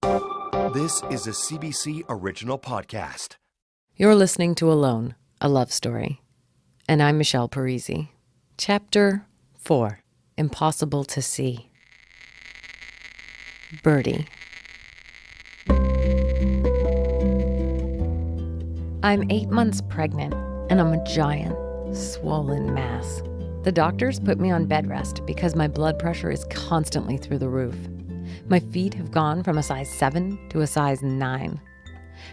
This is a CBC original podcast. You're listening to Alone, a love story. And I'm Michelle Parise. Chapter 4, Impossible to See. Birdie. I'm 8 months pregnant, and I'm a giant, swollen mass. The doctors put me on bed rest because my blood pressure is constantly through the roof. My feet have gone from a size 7 to a size 9.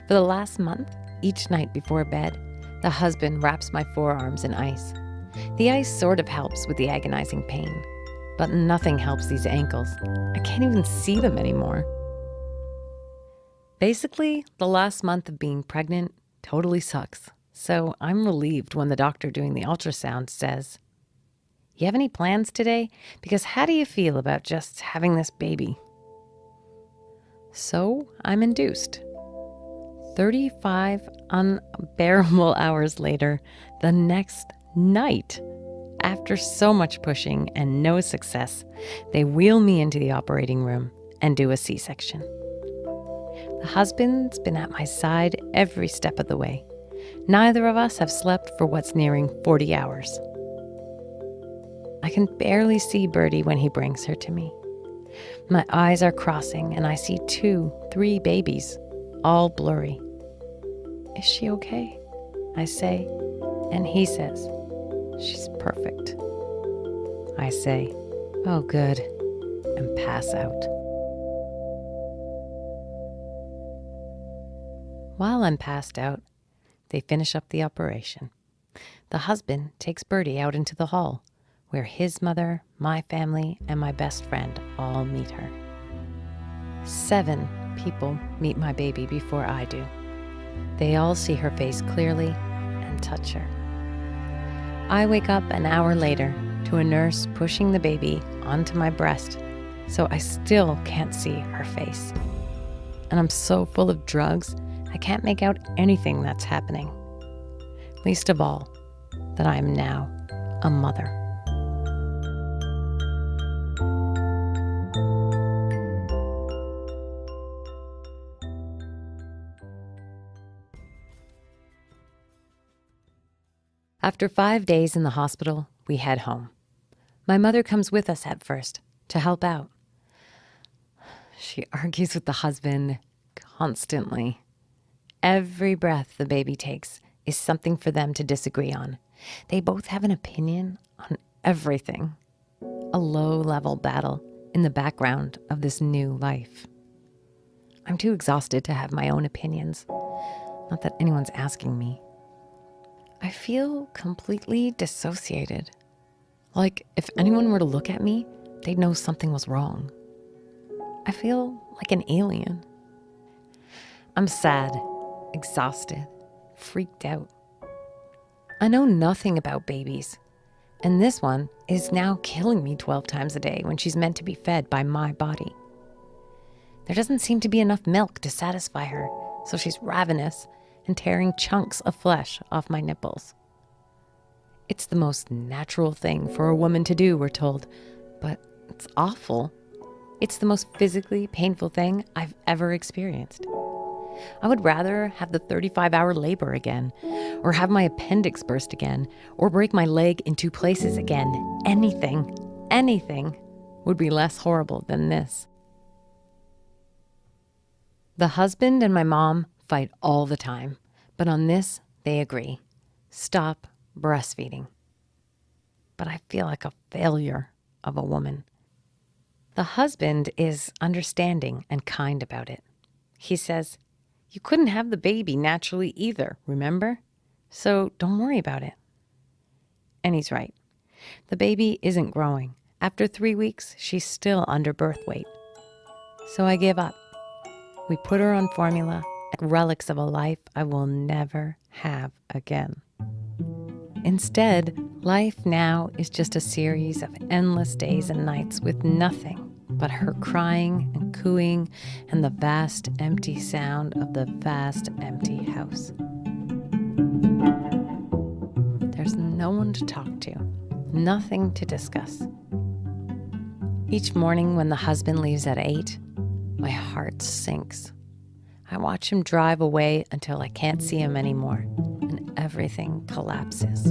For the last month, each night before bed, the husband wraps my forearms in ice. The ice sort of helps with the agonizing pain, but nothing helps these ankles. I can't even see them anymore. Basically, the last month of being pregnant totally sucks, so I'm relieved when the doctor doing the ultrasound says, "You have any plans today? Because how do you feel about just having this baby?" So I'm induced. 35 unbearable hours later, the next night, after so much pushing and no success, they wheel me into the operating room and do a C-section. The husband's been at my side every step of the way. Neither of us have slept for what's nearing 40 hours. I can barely see Birdie when he brings her to me. My eyes are crossing and I see 2, 3 babies, all blurry. "Is she okay?" I say, and he says, "She's perfect." I say, "Oh good," and pass out. While I'm passed out, they finish up the operation. The husband takes Birdie out into the hall, where his mother, my family, and my best friend all meet her. 7 people meet my baby before I do. They all see her face clearly and touch her. I wake up an hour later to a nurse pushing the baby onto my breast, so I still can't see her face. And I'm so full of drugs, I can't make out anything that's happening. Least of all, that I am now a mother. After 5 days in the hospital, we head home. My mother comes with us at first to help out. She argues with the husband constantly. Every breath the baby takes is something for them to disagree on. They both have an opinion on everything. A low-level battle in the background of this new life. I'm too exhausted to have my own opinions. Not that anyone's asking me. I feel completely dissociated. Like if anyone were to look at me, they'd know something was wrong. I feel like an alien. I'm sad, exhausted, freaked out. I know nothing about babies, and this one is now killing me 12 times a day when she's meant to be fed by my body. There doesn't seem to be enough milk to satisfy her, so she's ravenous and tearing chunks of flesh off my nipples. It's the most natural thing for a woman to do, we're told, but it's awful. It's the most physically painful thing I've ever experienced. I would rather have the 35-hour labor again, or have my appendix burst again, or break my leg in 2 places again. Anything would be less horrible than this. The husband and my mom fight all the time, but on this, they agree. Stop breastfeeding. But I feel like a failure of a woman. The husband is understanding and kind about it. He says, "You couldn't have the baby naturally either, remember? So don't worry about it." And he's right. The baby isn't growing. After 3 weeks, she's still under birth weight. So I give up. We put her on formula, relics of a life I will never have again. Instead, life now is just a series of endless days and nights with nothing but her crying and cooing and the vast empty sound of the vast empty house. There's no one to talk to, nothing to discuss. Each morning when the husband leaves at 8, My heart sinks. I watch him drive away until I can't see him anymore, and everything collapses.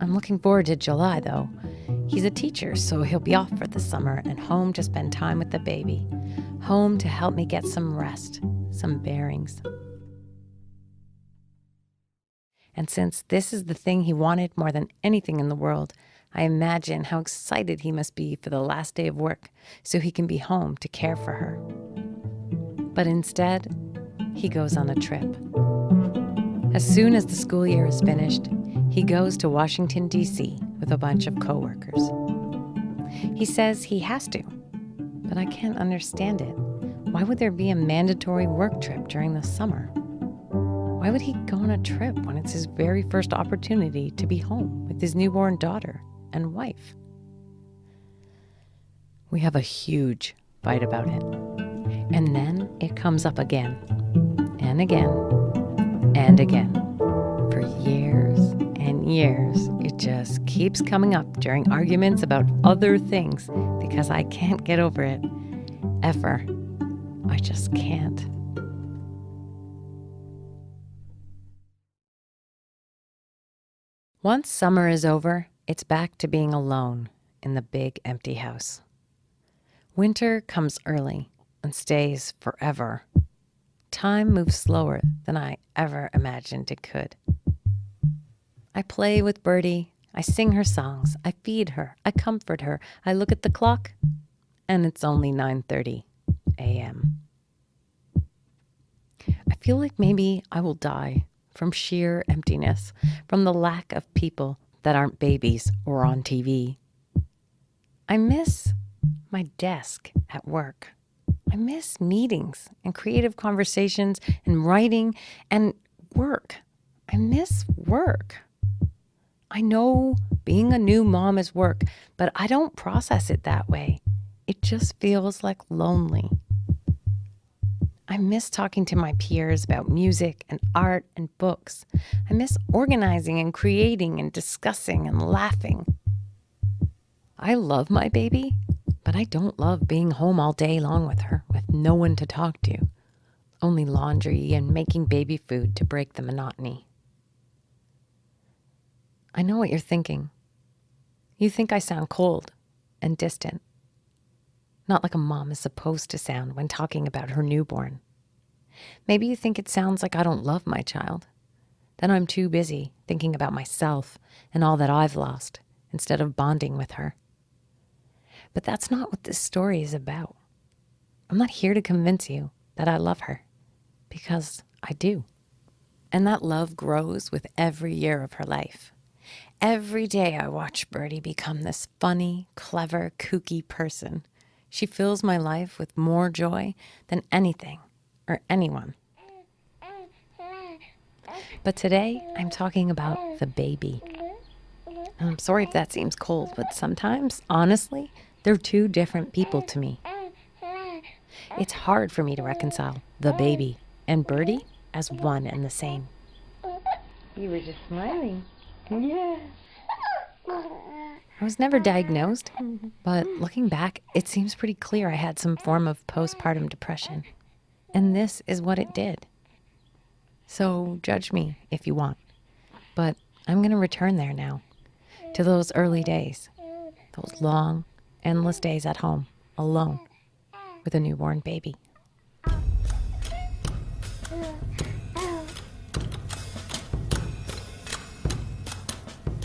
I'm looking forward to July, though. He's a teacher, so he'll be off for the summer and home to spend time with the baby. Home to help me get some rest, some bearings. And since this is the thing he wanted more than anything in the world, I imagine how excited he must be for the last day of work so he can be home to care for her. But instead, he goes on a trip. As soon as the school year is finished, he goes to Washington, D.C. with a bunch of coworkers. He says he has to, but I can't understand it. Why would there be a mandatory work trip during the summer? Why would he go on a trip when it's his very first opportunity to be home with his newborn daughter and wife? We have a huge fight about it. And then it comes up again, and again, and again. For years and years, it just keeps coming up during arguments about other things because I can't get over it. Ever. I just can't. Once summer is over, it's back to being alone in the big empty house. Winter comes early and stays forever. Time moves slower than I ever imagined it could. I play with Birdie, I sing her songs, I feed her, I comfort her, I look at the clock, and it's only 9:30 a.m. I feel like maybe I will die from sheer emptiness, from the lack of people that aren't babies or on TV. I miss my desk at work. I miss meetings and creative conversations and writing and work. I miss work. I know being a new mom is work, but I don't process it that way. It just feels like lonely. I miss talking to my peers about music and art and books. I miss organizing and creating and discussing and laughing. I love my baby, but I don't love being home all day long with her, with no one to talk to. Only laundry and making baby food to break the monotony. I know what you're thinking. You think I sound cold and distant. Not like a mom is supposed to sound when talking about her newborn. Maybe you think it sounds like I don't love my child, that I'm too busy thinking about myself and all that I've lost instead of bonding with her. But that's not what this story is about. I'm not here to convince you that I love her, because I do. And that love grows with every year of her life. Every day I watch Birdie become this funny, clever, kooky person. She fills my life with more joy than anything or anyone. But today, I'm talking about the baby. And I'm sorry if that seems cold, but sometimes, honestly, they're two different people to me. It's hard for me to reconcile the baby and Birdie as one and the same. You were just smiling. Yeah. I was never diagnosed, but looking back, it seems pretty clear I had some form of postpartum depression. And this is what it did. So judge me if you want. But I'm going to return there now, to those early days, those long, endless days at home, alone, with a newborn baby.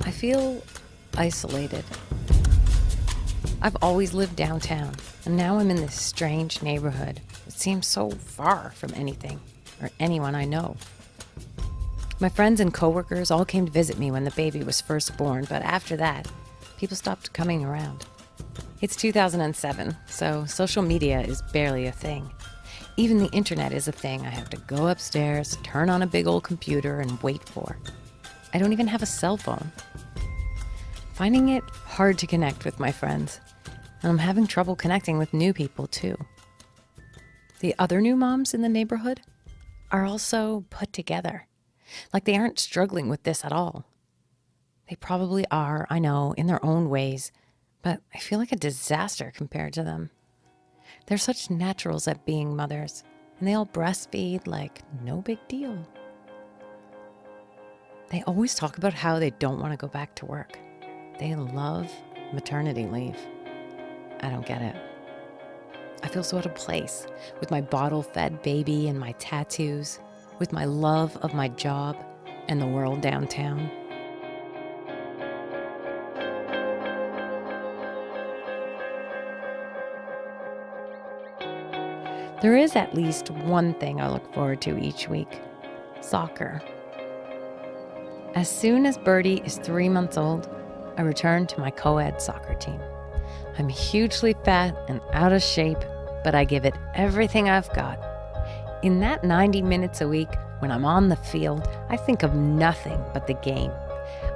I feel isolated. I've always lived downtown, and now I'm in this strange neighborhood. It seems so far from anything or anyone I know. My friends and coworkers all came to visit me when the baby was first born, but after that, people stopped coming around. It's 2007, so social media is barely a thing. Even the internet is a thing I have to go upstairs, turn on a big old computer, and wait for. I don't even have a cell phone. Finding it hard to connect with my friends, and I'm having trouble connecting with new people too. The other new moms in the neighborhood are also put together, like they aren't struggling with this at all. They probably are, I know, in their own ways, but I feel like a disaster compared to them. They're such naturals at being mothers, and they all breastfeed like no big deal. They always talk about how they don't want to go back to work. They love maternity leave. I don't get it. I feel so out of place with my bottle-fed baby and my tattoos, with my love of my job and the world downtown. There is at least one thing I look forward to each week: soccer. As soon as Birdie is 3 months old, I return to my co-ed soccer team. I'm hugely fat and out of shape, but I give it everything I've got. In that 90 minutes a week, when I'm on the field, I think of nothing but the game.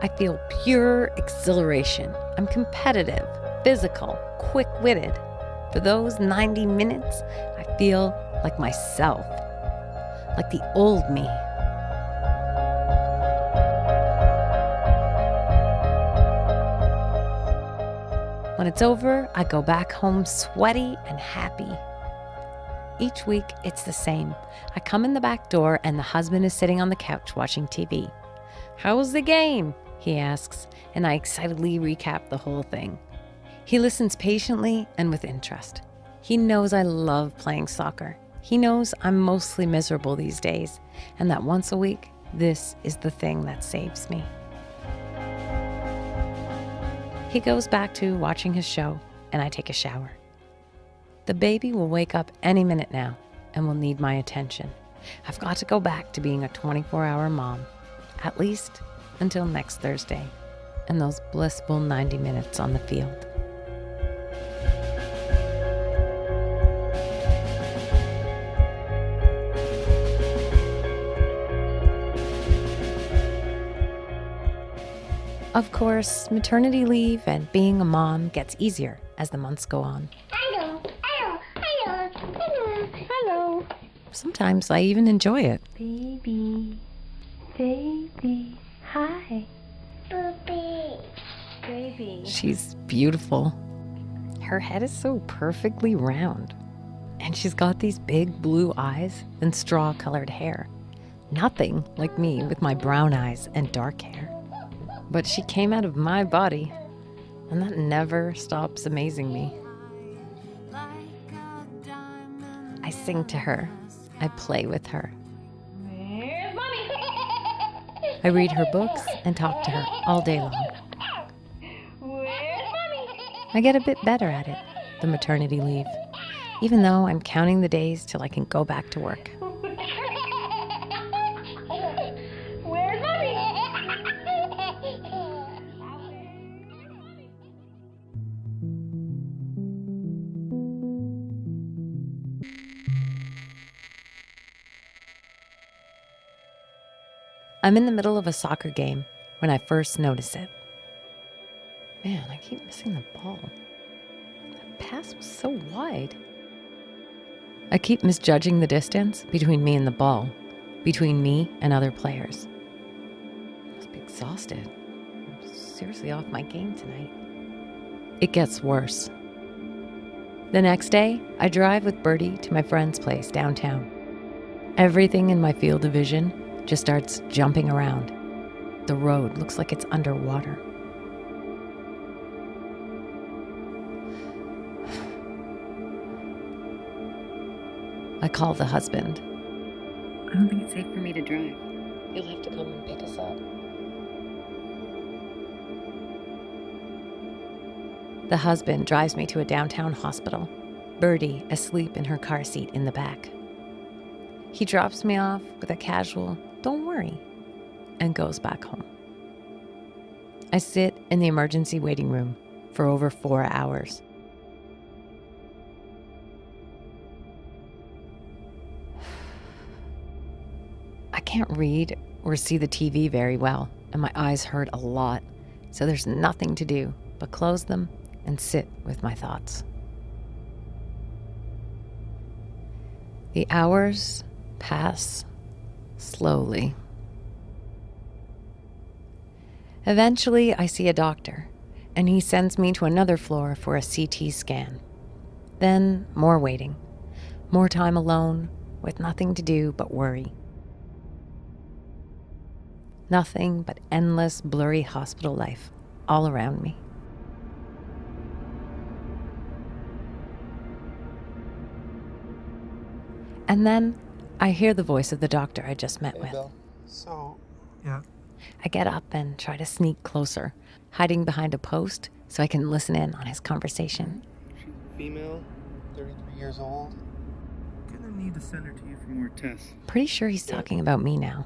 I feel pure exhilaration. I'm competitive, physical, quick-witted. For those 90 minutes, I feel like myself, like the old me. When it's over, I go back home sweaty and happy. Each week, it's the same. I come in the back door and the husband is sitting on the couch watching TV. "How was the game?" he asks, and I excitedly recap the whole thing. He listens patiently and with interest. He knows I love playing soccer. He knows I'm mostly miserable these days, and that once a week, this is the thing that saves me. He goes back to watching his show, and I take a shower. The baby will wake up any minute now and will need my attention. I've got to go back to being a 24-hour mom, at least until next Thursday, and those blissful 90 minutes on the field. Of course, maternity leave and being a mom gets easier as the months go on. Hello. Sometimes I even enjoy it. Baby, hi. Baby. She's beautiful. Her head is so perfectly round. And she's got these big blue eyes and straw-colored hair. Nothing like me with my brown eyes and dark hair. But she came out of my body, and that never stops amazing me. I sing to her. I play with her. I read her books and talk to her all day long. I get a bit better at it, the maternity leave, even though I'm counting the days till I can go back to work. I'm in the middle of a soccer game when I first notice it. Man, I keep missing the ball. That pass was so wide. I keep misjudging the distance between me and the ball, between me and other players. I must be exhausted. I'm seriously off my game tonight. It gets worse. The next day, I drive with Birdie to my friend's place downtown. Everything in my field of vision just starts jumping around. The road looks like it's underwater. I call the husband. I don't think it's safe for me to drive. You'll have to come and pick us up. The husband drives me to a downtown hospital, Birdie asleep in her car seat in the back. He drops me off with a casual, "Don't worry," and goes back home. I sit in the emergency waiting room for over 4 hours. I can't read or see the TV very well, and my eyes hurt a lot, so there's nothing to do but close them and sit with my thoughts. The hours pass slowly. Eventually, I see a doctor, and he sends me to another floor for a CT scan. Then, more waiting. More time alone, with nothing to do but worry. Nothing but endless, blurry hospital life all around me. And then I hear the voice of the doctor I just met with. Bill. So, yeah. I get up and try to sneak closer, hiding behind a post so I can listen in on his conversation. She's female, 33 years old. Gonna need to send her to you for more tests. Pretty sure he's talking about me now.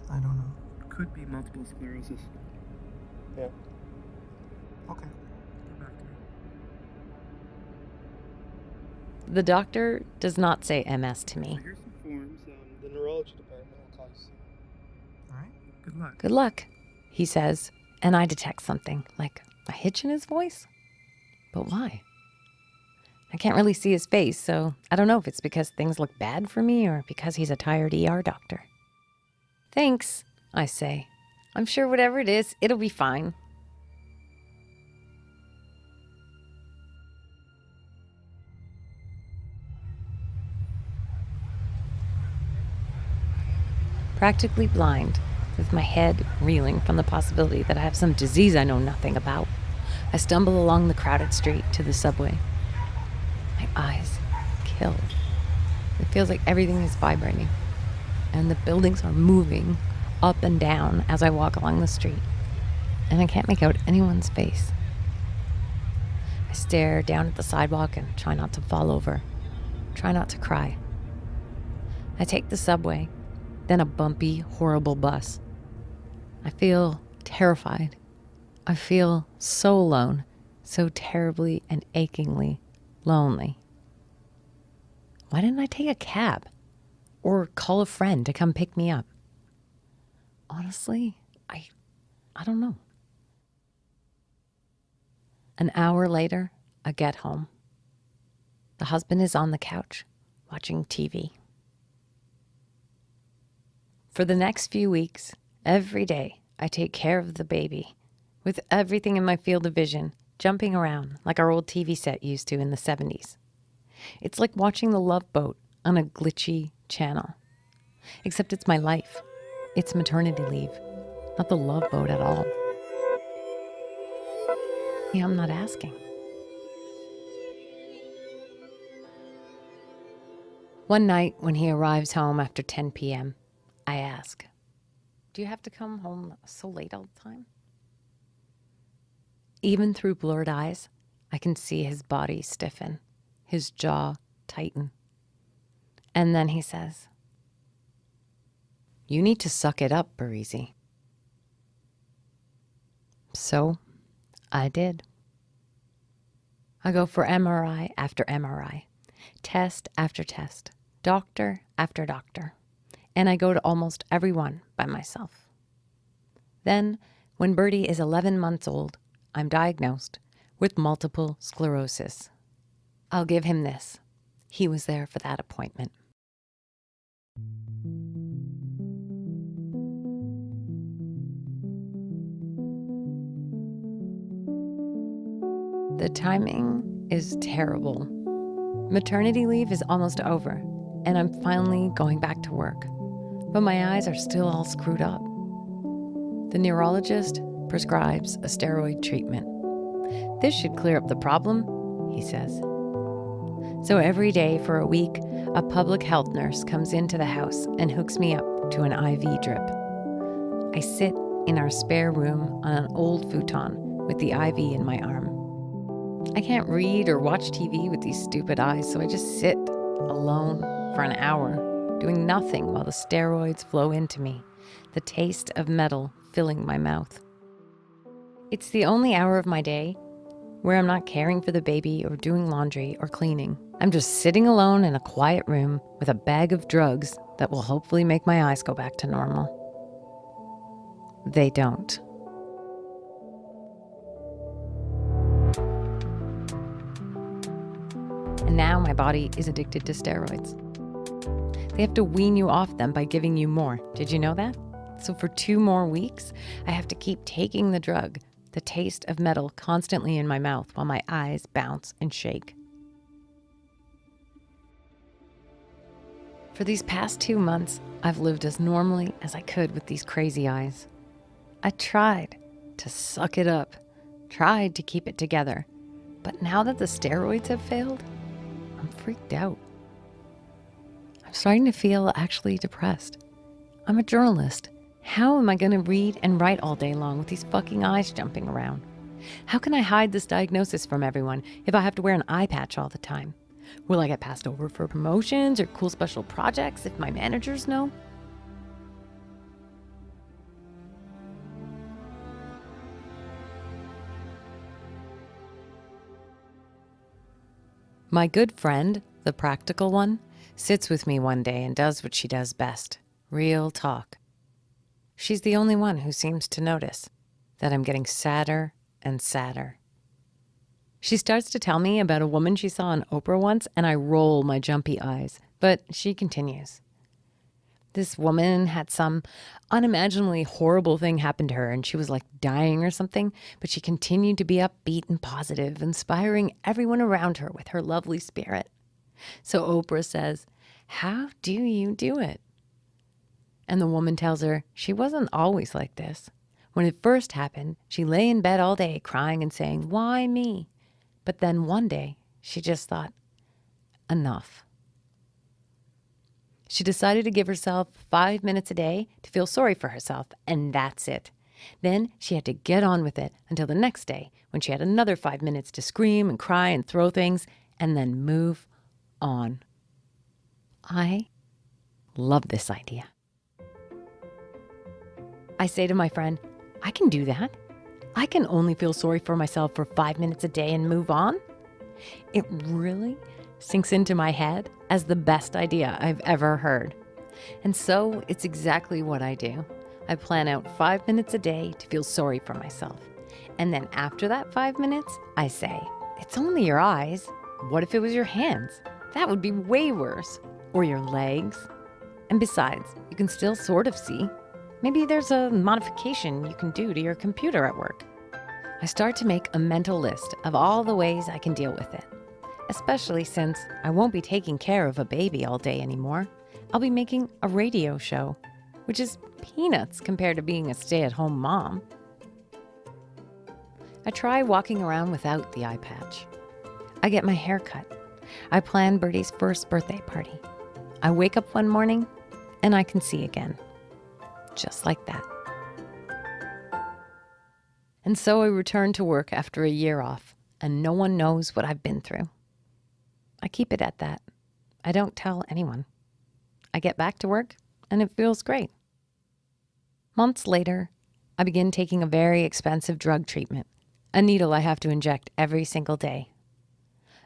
I don't know. Could be multiple sclerosis. Yeah. Okay. Get back to me. The doctor does not say MS to me. So here's some forms. The neurology department will call you soon. All right. Good luck. Good luck, he says, and I detect something, like a hitch in his voice. But why? I can't really see his face, so I don't know if it's because things look bad for me or because he's a tired ER doctor. Thanks, I say. I'm sure whatever it is, it'll be fine. Practically blind, with my head reeling from the possibility that I have some disease I know nothing about, I stumble along the crowded street to the subway. My eyes kill. It feels like everything is vibrating, and the buildings are moving up and down as I walk along the street, and I can't make out anyone's face. I stare down at the sidewalk and try not to fall over, try not to cry. I take the subway, then a bumpy, horrible bus. I feel terrified. I feel so alone, so terribly and achingly lonely. Why didn't I take a cab or call a friend to come pick me up? Honestly, I don't know. An hour later, I get home. The husband is on the couch, watching TV. For the next few weeks, every day, I take care of the baby, with everything in my field of vision, jumping around like our old TV set used to in the 70s. It's like watching The Love Boat on a glitchy channel. Except it's my life. It's maternity leave, not the Love Boat at all. Yeah, I'm not asking. One night when he arrives home after 10 p.m., I ask, "Do you have to come home so late all the time?" Even through blurred eyes, I can see his body stiffen, his jaw tighten. And then he says, "You need to suck it up, Parise." So I did. I go for MRI after MRI, test after test, doctor after doctor, and I go to almost every one by myself. Then, when Birdie is 11 months old, I'm diagnosed with multiple sclerosis. I'll give him this. He was there for that appointment. The timing is terrible. Maternity leave is almost over, and I'm finally going back to work. But my eyes are still all screwed up. The neurologist prescribes a steroid treatment. "This should clear up the problem," he says. So every day for a week, a public health nurse comes into the house and hooks me up to an IV drip. I sit in our spare room on an old futon with the IV in my arm. I can't read or watch TV with these stupid eyes, so I just sit alone for an hour, doing nothing while the steroids flow into me, the taste of metal filling my mouth. It's the only hour of my day where I'm not caring for the baby or doing laundry or cleaning. I'm just sitting alone in a quiet room with a bag of drugs that will hopefully make my eyes go back to normal. They don't. And now my body is addicted to steroids. They have to wean you off them by giving you more. Did you know that? So for 2 more weeks, I have to keep taking the drug, the taste of metal constantly in my mouth while my eyes bounce and shake. For these past 2 months, I've lived as normally as I could with these crazy eyes. I tried to suck it up, tried to keep it together. But now that the steroids have failed, I'm freaked out. I'm starting to feel actually depressed. I'm a journalist. How am I going to read and write all day long with these fucking eyes jumping around? How can I hide this diagnosis from everyone if I have to wear an eye patch all the time? Will I get passed over for promotions or cool special projects if my managers know? My good friend, the practical one, sits with me one day and does what she does best, real talk. She's the only one who seems to notice that I'm getting sadder and sadder. She starts to tell me about a woman she saw on Oprah once, and I roll my jumpy eyes, but she continues. This woman had some unimaginably horrible thing happen to her, and she was like dying or something, but she continued to be upbeat and positive, inspiring everyone around her with her lovely spirit. So Oprah says, "How do you do it?" And the woman tells her she wasn't always like this. When it first happened, she lay in bed all day crying and saying, "Why me?" But then one day, she just thought, enough. She decided to give herself 5 minutes a day to feel sorry for herself, and that's it. Then she had to get on with it until the next day, when she had another 5 minutes to scream and cry and throw things, and then move on. I love this idea. I say to my friend, I can do that. I can only feel sorry for myself for 5 minutes a day and move on. It really sinks into my head as the best idea I've ever heard. And so it's exactly what I do. I plan out 5 minutes a day to feel sorry for myself. And then after that 5 minutes, I say, it's only your eyes. What if it was your hands? That would be way worse. Or your legs. And besides, you can still sort of see. Maybe there's a modification you can do to your computer at work. I start to make a mental list of all the ways I can deal with it. Especially since I won't be taking care of a baby all day anymore. I'll be making a radio show, which is peanuts compared to being a stay-at-home mom. I try walking around without the eye patch. I get my hair cut. I plan Birdie's first birthday party. I wake up one morning and I can see again. Just like that. And so I return to work after a year off, and no one knows what I've been through. I keep it at that. I don't tell anyone. I get back to work, and it feels great. Months later, I begin taking a very expensive drug treatment, a needle I have to inject every single day.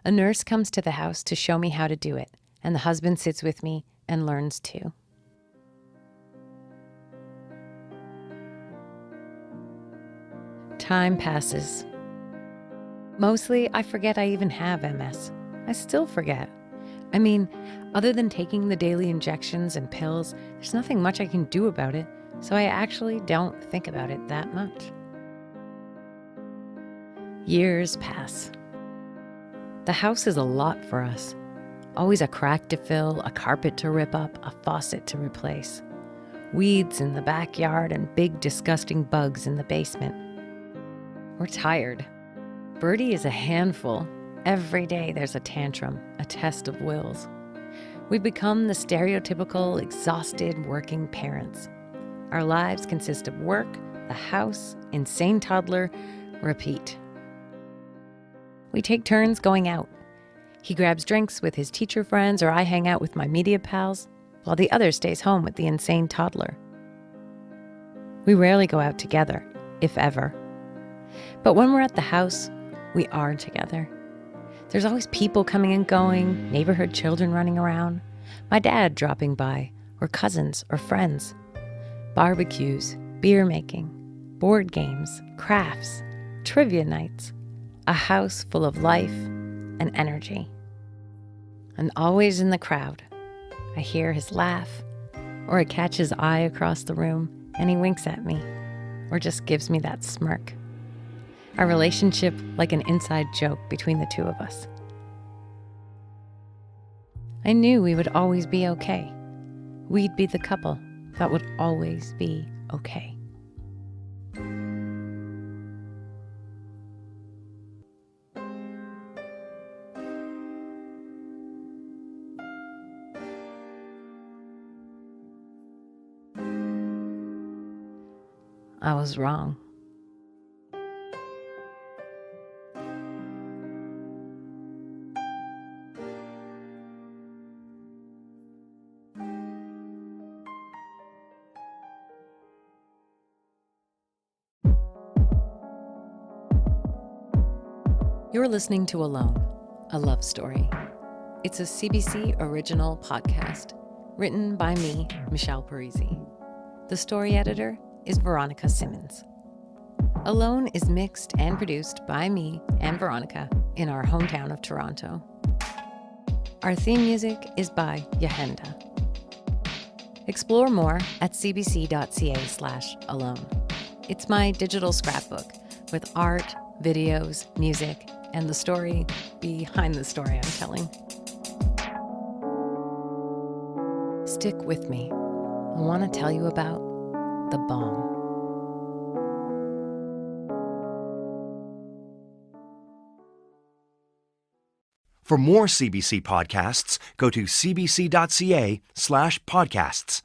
A nurse comes to the house to show me how to do it, and the husband sits with me and learns too. Time passes. Mostly, I forget I even have MS. I still forget. I mean, other than taking the daily injections and pills, there's nothing much I can do about it, so I actually don't think about it that much. Years pass. The house is a lot for us. Always a crack to fill, a carpet to rip up, a faucet to replace. Weeds in the backyard and big disgusting bugs in the basement. We're tired. Birdie is a handful. Every day there's a tantrum, a test of wills. We've become the stereotypical, exhausted working parents. Our lives consist of work, the house, insane toddler, repeat. We take turns going out. He grabs drinks with his teacher friends, or I hang out with my media pals, while the other stays home with the insane toddler. We rarely go out together, if ever. But when we're at the house, we are together. There's always people coming and going, neighborhood children running around, my dad dropping by, or cousins or friends. Barbecues, beer making, board games, crafts, trivia nights, a house full of life and energy. And always in the crowd, I hear his laugh, or I catch his eye across the room, and he winks at me, or just gives me that smirk. Our relationship like an inside joke between the two of us. I knew we would always be okay. We'd be the couple that would always be okay. I was wrong. You're listening to Alone, a love story. It's a CBC original podcast, written by me, Michelle Parise. The story editor is Veronica Simmons. Alone is mixed and produced by me and Veronica in our hometown of Toronto. Our theme music is by Yahenda. Explore more at cbc.ca/alone. It's my digital scrapbook with art, videos, music, and the story behind the story I'm telling. Stick with me. I want to tell you about the bomb. For more CBC podcasts, go to cbc.ca/podcasts.